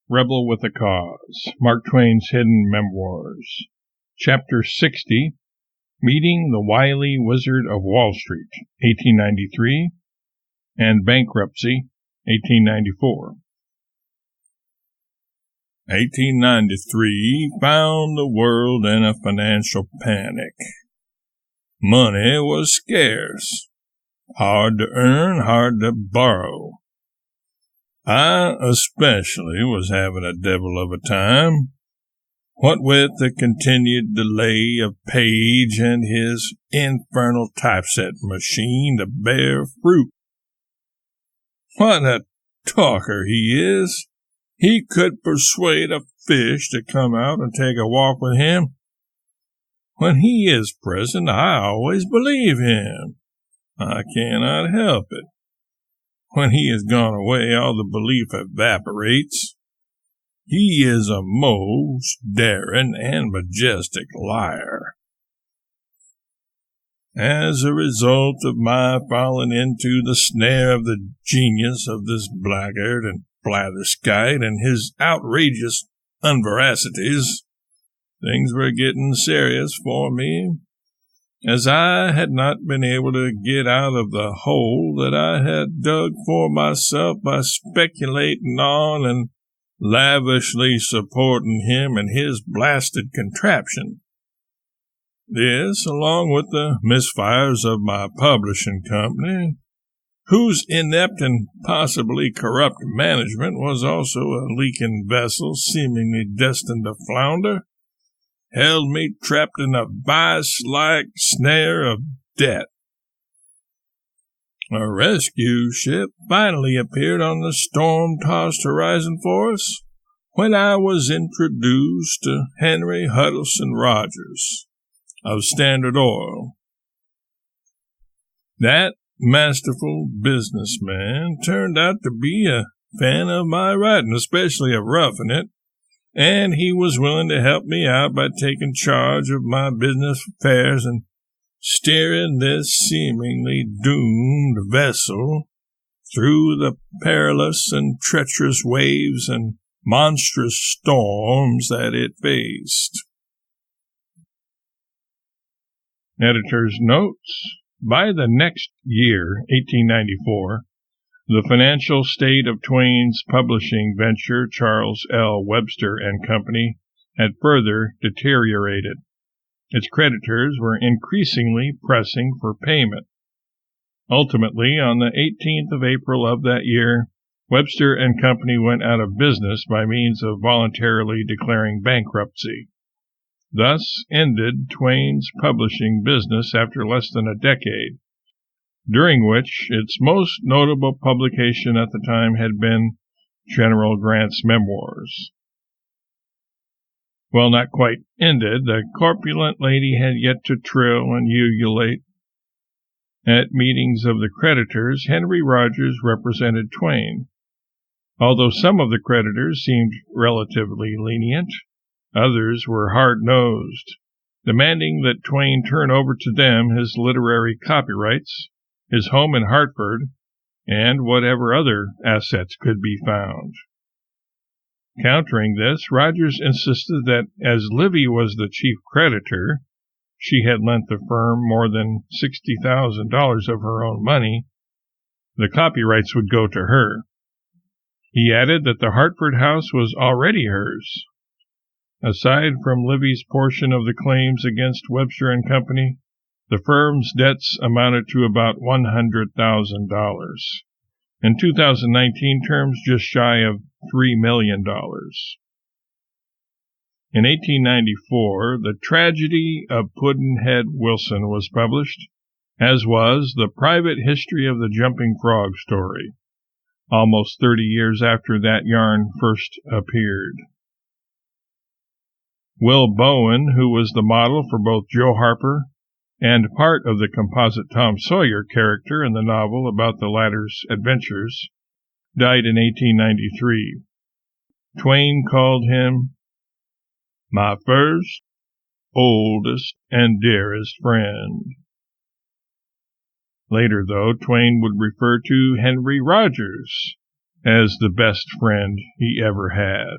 Rebel with a Cause, Mark Twain's Hidden Memoirs. Chapter 60, Meeting the Wiley Wizard of Wall Street, 1893, and Bankruptcy, 1894. 1893 found the world in a financial panic. Money was scarce, hard to earn, hard to borrow. I especially was having a devil of a time, what with the continued delay of Page and his infernal typeset machine to bear fruit. What a talker he is! He could persuade a fish to come out and take a walk with him. When he is present, I always believe him. I cannot help it. When he has gone away, all the belief evaporates. He is a most daring and majestic liar. As a result of my falling into the snare of the genius of this blackguard and blatherskite and his outrageous unveracities, things were getting serious for me, as I had not been able to get out of the hole that I had dug for myself by speculating on and lavishly supporting him and his blasted contraption. This, along with the misfires of my publishing company, whose inept and possibly corrupt management was also a leaking vessel seemingly destined to flounder, held me trapped in a vice-like snare of debt. A rescue ship finally appeared on the storm-tossed horizon for us when I was introduced to Henry Huddleston Rogers of Standard Oil. That masterful businessman turned out to be a fan of my writing, especially of Roughing It, and he was willing to help me out by taking charge of my business affairs and steering this seemingly doomed vessel through the perilous and treacherous waves and monstrous storms that it faced. Editor's notes. By the next year, 1894, the financial state of Twain's publishing venture, Charles L. Webster and Company, had further deteriorated. Its creditors were increasingly pressing for payment. Ultimately, on the 18th of April of that year, Webster and Company went out of business by means of voluntarily declaring bankruptcy. Thus ended Twain's publishing business after less than a decade, during which its most notable publication at the time had been General Grant's Memoirs. Well, not quite ended, the corpulent lady had yet to trill and ululate. At meetings of the creditors, Henry Rogers represented Twain. Although some of the creditors seemed relatively lenient, others were hard-nosed, demanding that Twain turn over to them his literary copyrights, his home in Hartford, and whatever other assets could be found. Countering this, Rogers insisted that as Livy was the chief creditor, she had lent the firm more than $60,000 of her own money, the copyrights would go to her. He added that the Hartford house was already hers. Aside from Livy's portion of the claims against Webster and Company, the firm's debts amounted to about $100,000. In 2019 terms, just shy of $3 million. In 1894, The Tragedy of Pudd'nhead Wilson was published, as was The Private History of the Jumping Frog Story, almost 30 years after that yarn first appeared. Will Bowen, who was the model for both Joe Harper and part of the composite Tom Sawyer character in the novel about the latter's adventures, died in 1893. Twain called him my first, oldest, and dearest friend. Later, though, Twain would refer to Henry Rogers as the best friend he ever had.